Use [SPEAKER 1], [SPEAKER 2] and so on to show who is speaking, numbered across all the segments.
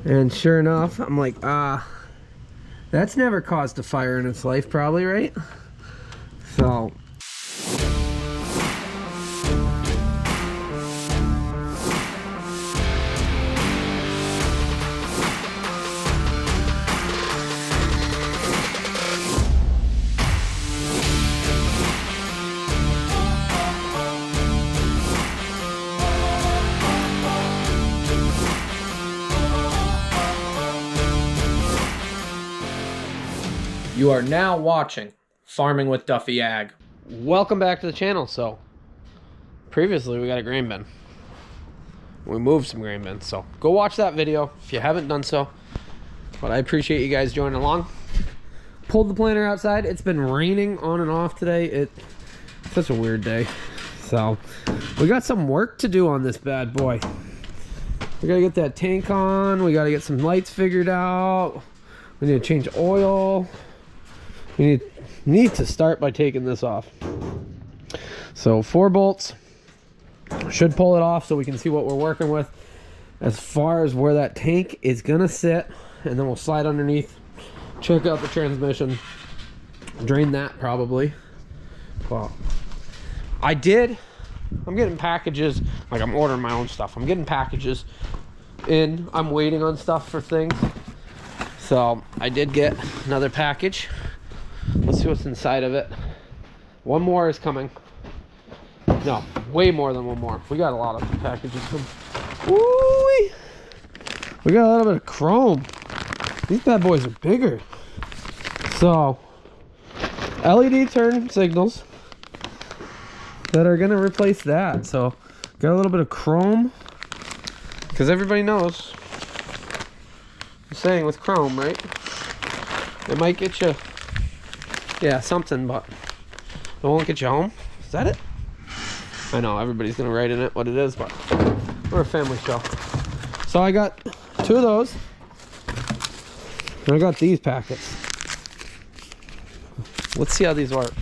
[SPEAKER 1] And sure enough, I'm like, that's never caused a fire in its life, probably, right? So you are now watching Farming with Duffy Ag. Welcome back to the channel. So previously we got a grain bin. We moved some grain bins, so go watch that video if you haven't done so. But I appreciate you guys joining along. Pulled the planter outside. It's been raining on and off today. It's such a weird day. So we got some work to do on this bad boy. We gotta get that tank on. We gotta get some lights figured out. We need to change oil. We need to start by taking this off. So 4 bolts should pull it off so we can see what we're working with as far as where that tank is gonna sit, and then we'll slide underneath, check out the transmission, drain that probably. Well, I'm getting packages, like I'm ordering my own stuff. I'm getting packages in. I'm waiting on stuff for things. So I did get another package. Let's see what's inside of it. One more is coming. No, way more than one more. We got a lot of packages coming. Ooh-wee. We got a little bit of chrome. These bad boys are bigger. So, LED turn signals that are gonna replace that. So, got a little bit of chrome. Because everybody knows, I'm saying with chrome, right? It might get you, yeah, something, but it won't get you home. Is that it? I know everybody's gonna write in it what it is, but we're a family show. So I got 2 of those, and I got these packets. Let's see how these work.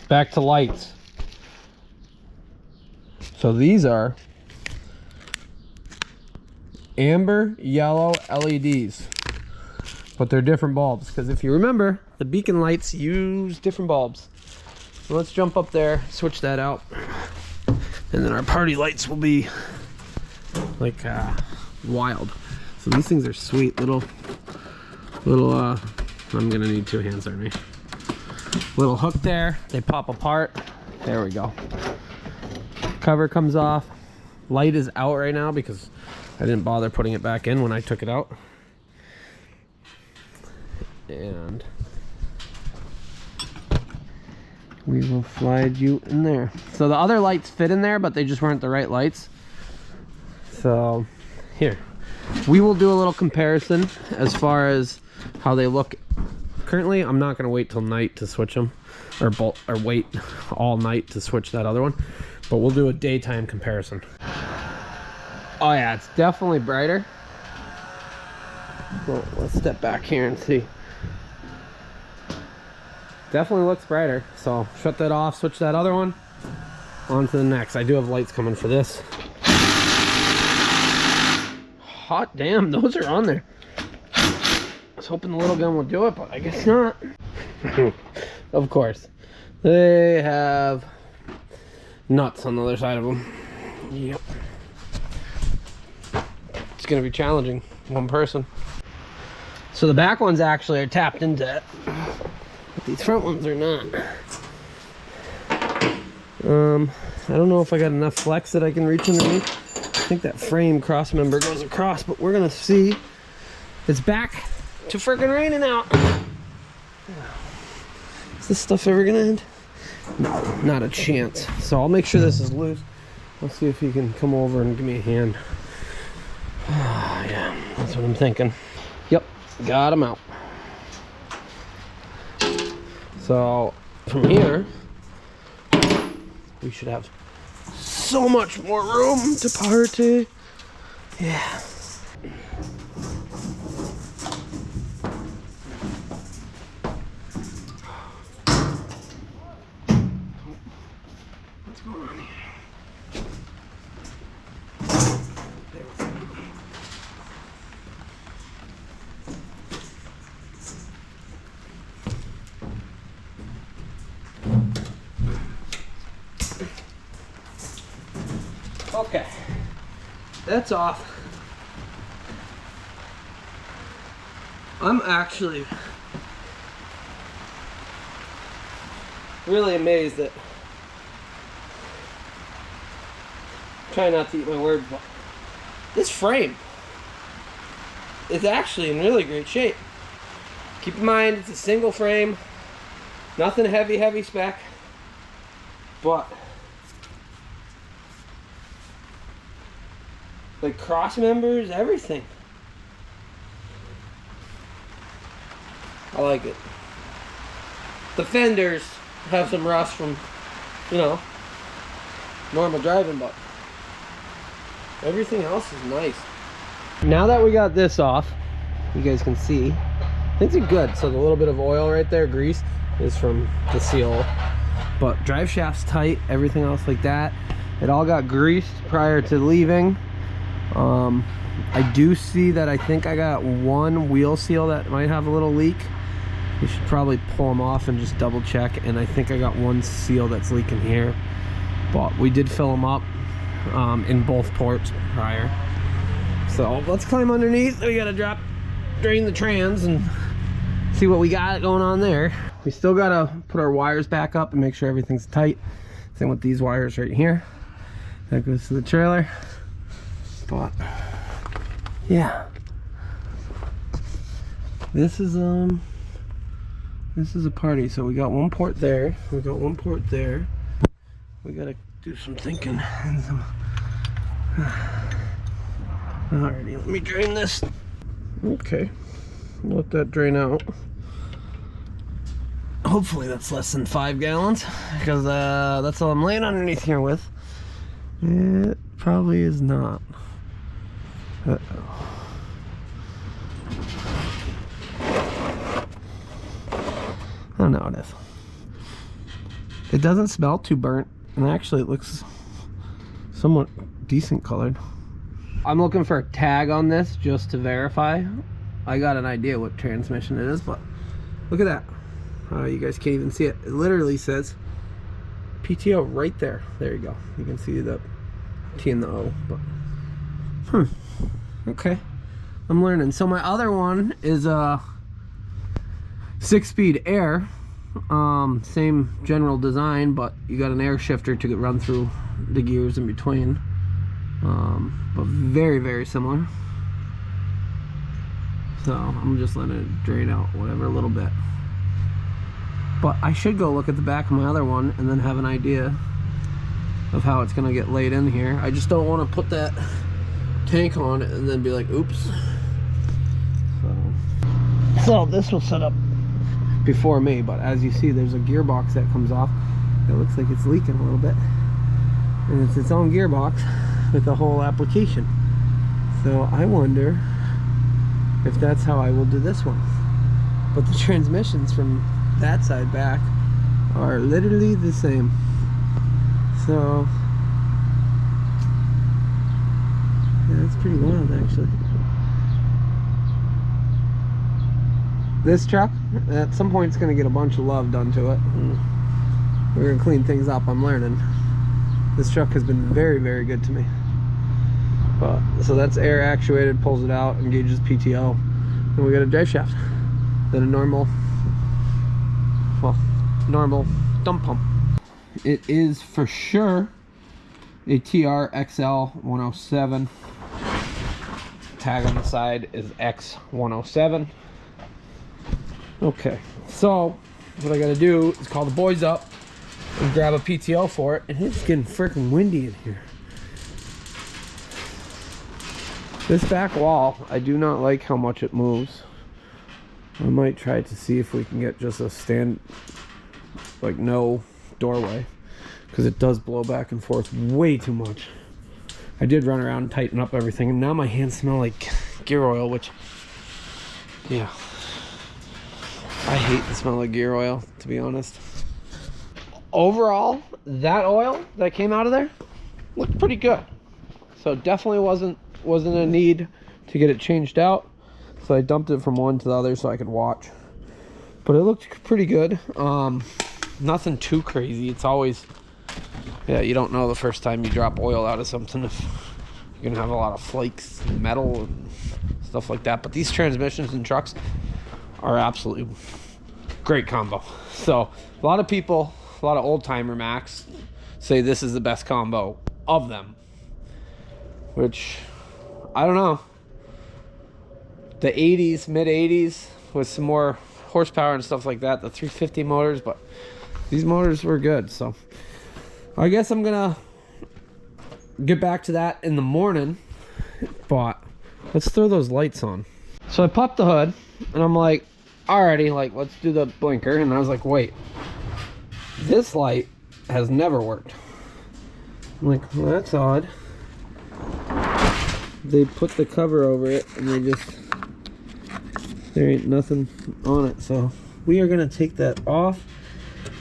[SPEAKER 1] Back to lights. So these are amber yellow LEDs, but they're different bulbs, because if you remember, the beacon lights use different bulbs. So let's jump up there, switch that out, and then our party lights will be like wild. So these things are sweet. Little I'm gonna need 2 hands, aren't I? Little hook there, they pop apart. There we go. Cover comes off. Light is out right now because I didn't bother putting it back in when I took it out. And we will slide you in there. So the other lights fit in there, but they just weren't the right lights. So here, we will do a little comparison as far as how they look. Currently, I'm not going to wait till night to switch them, or wait all night to switch that other one, but we'll do a daytime comparison. Oh yeah, it's definitely brighter. Well, let's step back here and see. Definitely looks brighter. So shut that off, switch that other one on to the next. I do have lights coming for this. Hot damn, those are on there. I was hoping the little gun would do it, but I guess not. Of course. They have nuts on the other side of them. Yep. It's gonna be challenging, one person. So the back ones actually are tapped into it, but these front ones are not. I don't know if I got enough flex that I can reach underneath. I think that frame cross member goes across, but we're gonna see. It's back to freaking raining out. Is this stuff ever gonna end? No, not a chance. So I'll make sure this is loose. Let's see if he can come over and give me a hand. Yeah, that's what I'm thinking. Yep, got him out. So from here, we should have so much more room to party. Yeah. What's going on here? that's off. I'm actually really amazed that, try not to eat my words, but this frame is actually in really great shape. Keep in mind, it's a single frame, nothing heavy spec, but like cross members, everything. I like it. The fenders have some rust from, you know, normal driving, but everything else is nice. Now that we got this off, you guys can see things are good. So the little bit of oil right there, grease, is from the seal, but drive shaft's tight, everything else like that. It all got greased prior to leaving. I do see that I think I got one wheel seal that might have a little leak. You should probably pull them off and just double check. And I think I got one seal that's leaking here, but we did fill them up in both ports prior. So let's climb underneath. We gotta drain the trans and see what we got going on there. We still gotta put our wires back up and make sure everything's tight. Same with these wires right here. That goes to the trailer. But yeah, this is a party. So we got one port there, we got one port there. We gotta do some thinking and some alrighty, let me drain this. Okay, let that drain out. Hopefully that's less than 5 gallons, because that's all I'm laying underneath here with. It probably is not. Uh-oh. Oh no, it is. It doesn't smell too burnt, and actually it looks somewhat decent colored. I'm looking for a tag on this just to verify. I got an idea what transmission it is, but look at that. You guys can't even see it. It literally says PTO right there. There you go. You can see the T and the O, but okay, I'm learning. So my other one is a 6-speed air, same general design, but you got an air shifter to run through the gears in between, but very similar. So I'm just letting it drain out whatever a little bit, but I should go look at the back of my other one and then have an idea of how it's gonna get laid in here. I just don't want to put that tank on and then be like, oops. So this was set up before me, but as you see, there's a gearbox that comes off. It looks like it's leaking a little bit, and it's its own gearbox with the whole application. So I wonder if that's how I will do this one. But the transmissions from that side back are literally the same. So yeah, that's pretty wild actually. This truck at some point is going to get a bunch of love done to it. We're going to clean things up. I'm learning. This truck has been very good to me. But so that's air actuated, pulls it out, engages PTO, and we got a drive shaft, then a normal dump pump. It is for sure a TR XL 107. Tag on the side is X107. Okay, so what I gotta do is call the boys up and grab a PTO for it, and it's getting freaking windy in here. This back wall, I do not like how much it moves. I might try to see if we can get just a stand, like no doorway, because it does blow back and forth way too much. I did run around and tighten up everything, and now my hands smell like gear oil, which, yeah, I hate the smell of gear oil, to be honest. Overall, that oil that came out of there looked pretty good. So definitely wasn't a need to get it changed out. So I dumped it from one to the other so I could watch. But it looked pretty good. Nothing too crazy. It's always, yeah, you don't know the first time you drop oil out of something if you're gonna have a lot of flakes and metal and stuff like that. But these transmissions in trucks are absolutely great combo. So a lot of people, a lot of old timer Macks say this is the best combo of them, which I don't know. The 80s, mid 80s with some more horsepower and stuff like that, the 350 motors, but these motors were good. So I guess I'm gonna get back to that in the morning, but let's throw those lights on. So I popped the hood and I'm like, alrighty, like let's do the blinker. And I was like, wait, this light has never worked. I'm like, well, that's odd. They put the cover over it and there ain't nothing on it. So we are gonna take that off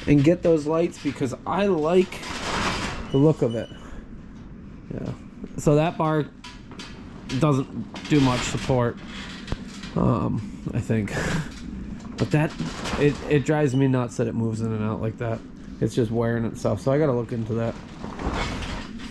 [SPEAKER 1] and get those lights because I like the look of it. Yeah. So that bar doesn't do much support, I think. But that, it drives me nuts that it moves in and out like that. It's just wearing itself. So I gotta look into that.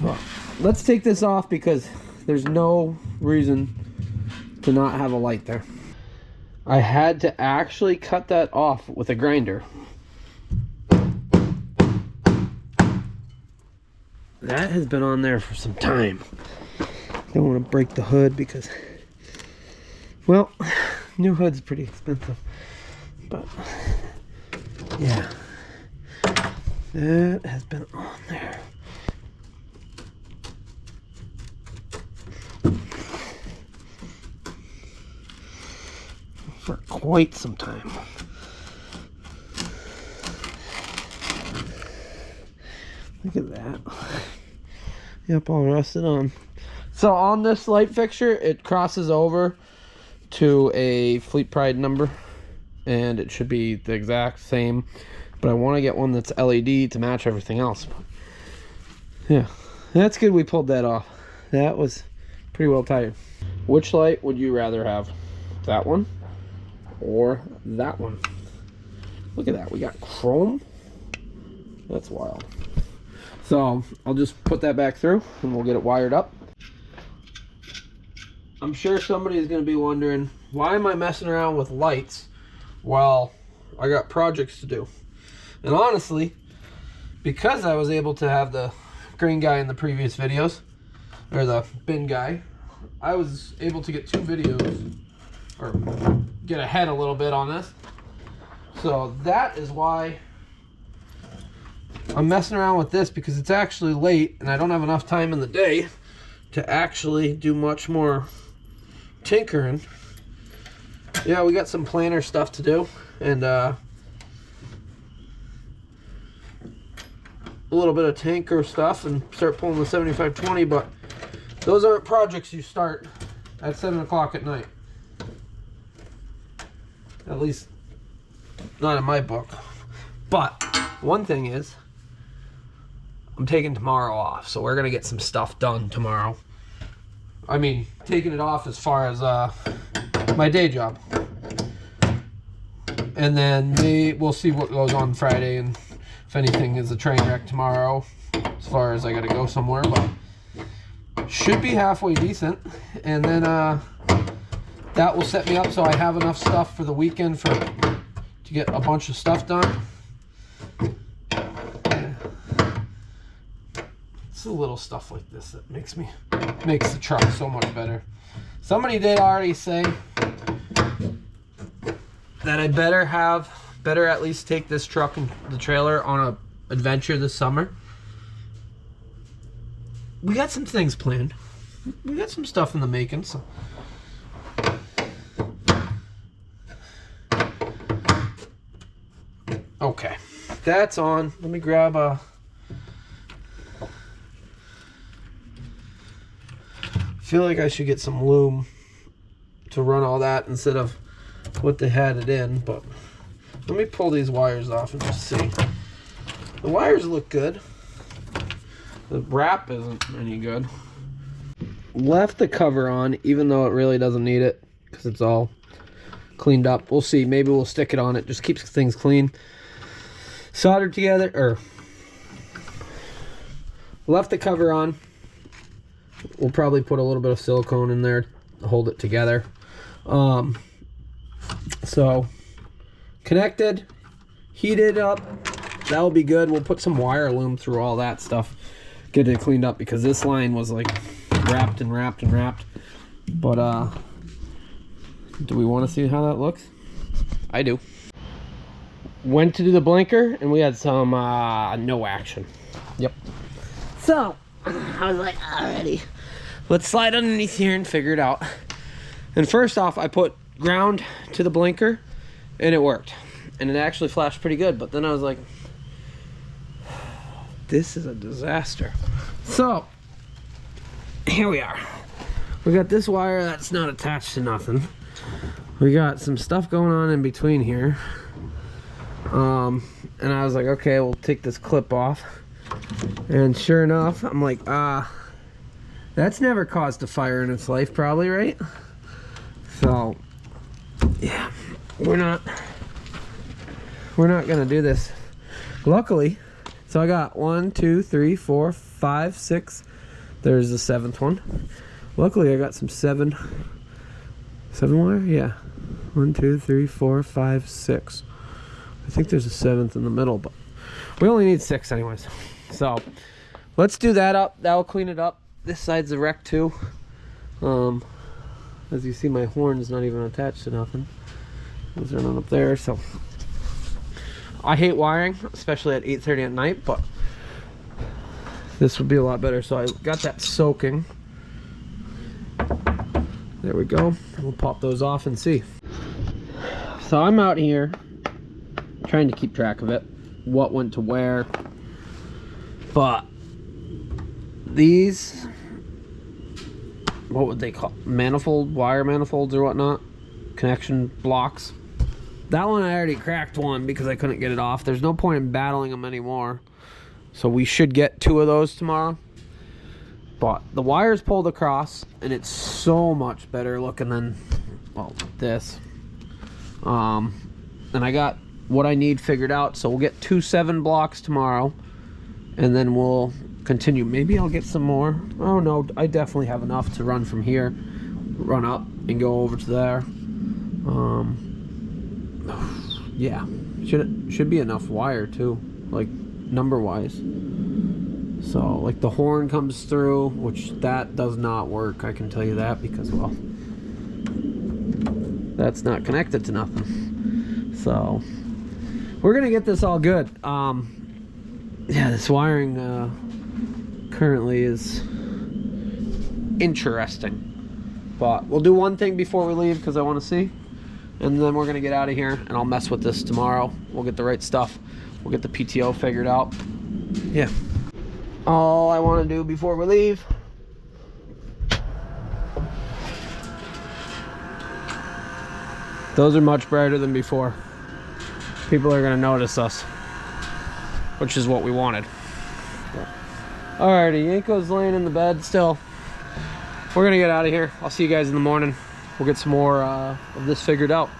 [SPEAKER 1] Well, let's take this off because there's no reason to not have a light there. I had to actually cut that off with a grinder. That has been on there for some time. Don't want to break the hood because, well, new hood's pretty expensive. But yeah, that has been on there for quite some time. Look at that. Yep, all rusted on. So on this light fixture, it crosses over to a Fleet Pride number, and it should be the exact same. But I want to get one that's LED to match everything else. Yeah, that's good we pulled that off. That was pretty well tired. Which light would you rather have? That one or that one? Look at that, we got chrome. That's wild. So I'll just put that back through and we'll get it wired up. I'm sure somebody is going to be wondering, why am I messing around with lights while I got projects to do? And honestly, because I was able to have the green guy in the previous videos, or the bin guy, I was able to get 2 videos, or get ahead a little bit on this. So that is why I'm messing around with this, because it's actually late and I don't have enough time in the day to actually do much more tinkering. Yeah, we got some planner stuff to do, and a little bit of tanker stuff, and start pulling the 7520, but those aren't projects you start at 7 o'clock at night. At least not in my book. But one thing is, I'm taking tomorrow off, so we're gonna get some stuff done tomorrow. I mean, taking it off as far as my day job. And then we'll see what goes on Friday, and if anything is a train wreck tomorrow, as far as I gotta go somewhere, but should be halfway decent. And then that will set me up so I have enough stuff for the weekend to get a bunch of stuff done. It's the little stuff like this that makes the truck so much better. Somebody did already say that I better at least take this truck and the trailer on a adventure this summer. We got some things planned. We got some stuff in the making, so. Okay, that's on. Let me grab a. I feel like I should get some loom to run all that instead of what they had it in, but let me pull these wires off and just see. The wires look good. The wrap isn't any good. Left the cover on, even though it really doesn't need it, because it's all cleaned up. We'll see. Maybe we'll stick it on. It just keeps things clean. Soldered together, or left the cover on. We'll probably put a little bit of silicone in there to hold it together. So connected, heated up, that'll be good. We'll put some wire loom through all that stuff, get it cleaned up, because this line was like wrapped and wrapped and wrapped. But do we want to see how that looks? I do. Went to do the blinker and we had some no action. Yep. So I was like, alrighty, let's slide underneath here and figure it out. And first off, I put ground to the blinker and it worked, and it actually flashed pretty good. But then I was like, this is a disaster. So here we are. We got this wire that's not attached to nothing. We got some stuff going on in between here. And I was like, okay, we'll take this clip off. And sure enough, I'm like, that's never caused a fire in its life, probably, right? So yeah, we're not gonna do this. Luckily, so I got 1, 2, 3, 4, 5, 6. There's the 7th one. Luckily, I got some 7 wire. Yeah, 1, 2, 3, 4, 5, 6. I think there's a 7th in the middle, but we only need 6 anyways. So let's do that up. That'll clean it up. This side's a wreck too. As you see, my horn's not even attached to nothing. Those are not up there. So I hate wiring, especially at 8:30 at night, but this would be a lot better. So I got that soaking. There we go. We'll pop those off and see. So I'm out here trying to keep track of it, what went to where. But these, what would they call, wire manifolds or whatnot, connection blocks. That one I already cracked one because I couldn't get it off. There's no point in battling them anymore. So we should get 2 of those tomorrow. But the wire's pulled across and it's so much better looking than, well, this. And I got what I need figured out. So we'll get 2 7 blocks tomorrow, and then we'll continue. Maybe I'll get some more. Oh no, I definitely have enough to run from here, run up and go over to there. Yeah, should be enough wire too, like number wise. So like the horn comes through, which that does not work, I can tell you that, because, well, that's not connected to nothing. So we're gonna get this all good. Yeah, this wiring currently is interesting, but we'll do one thing before we leave because I want to see, and then we're gonna get out of here and I'll mess with this tomorrow. We'll get the right stuff, we'll get the PTO figured out. Yeah, all I want to do before we leave, those are much brighter than before. People are gonna notice us, which is what we wanted. Alrighty, Yanko's laying in the bed still. We're gonna get out of here. I'll see you guys in the morning. We'll get some more of this figured out.